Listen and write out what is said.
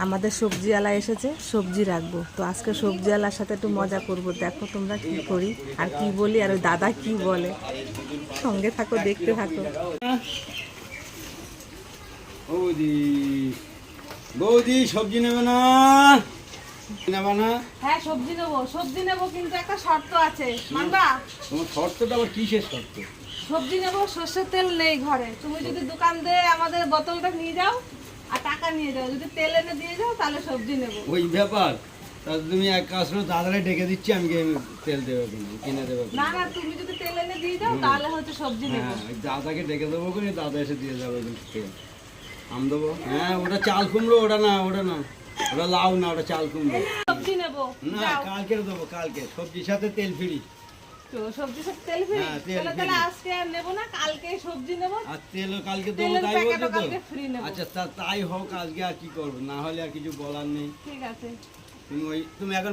আমাদের সবজিওয়ালা এসেছে, সবজি রাখবো। তো আজকে সবজিওয়ালার সাথে একটু মজা করব। দেখো তোমরা কি করি আর কি বলি, আর ওই দাদা কি বলে। সঙ্গে থাকো, দেখতে থাকো। বৌদি, বৌদি সবজি নেবে না? নেবে না? হ্যাঁ সবজি নেবো, সবজি নেবো, কিন্তু একটা শর্ত আছে। মানবা? তোমার শর্তটা আবার কিসের শর্ত? সবজি নেবো, সর্ষের তেল নেই ঘরে। তুমি যদি দোকান দিয়ে আমাদের বোতলটা নিয়ে যাও আর টাকা নিয়ে যাও, যদি তেল এনে দিয়ে যাও তাহলে সবজি নেবো। ওই ব্যাপার। তাহলে তুমি এক কাজ করো, দাদারে ডেকে দিচ্ছি, আমি তেল দেবো কিন্তু, কিনে দেবো কিন্তু। না না, তুমি যদি তেল এনে দিয়ে যাও তাহলে হচ্ছে সবজি নেবো। হ্যাঁ, ওই দাদাকে ডেকে দেবো কিন্তু, দাদা এসে দিয়ে যাবে কিন্তু তেল। আম দেবো? হ্যাঁ, ওটা চাল কুমড়ো, ওটা না, ওটা না, ওটা লাউ না, ওটা চাল কুমড়ো। সবজি নেবো, না, যাও। কালকে দেবো, কালকে সবজির সাথে তেল ফ্রি। তো সবজির সাথে তেল ফ্রি? হ্যাঁ, তেল তাহলে free। আজকে আর নেবো না, কালকে সবজি নেবো। আর তেলও কালকে দেবো, তেলের তাই প্যাকেটও বলছো তো? কালকে ফ্রি নেবো। আচ্ছা, তাই হোক, আজকে আর কি করবো, না হলে আর কিছু বলার নেই। ঠিক আছে। তুমি এখন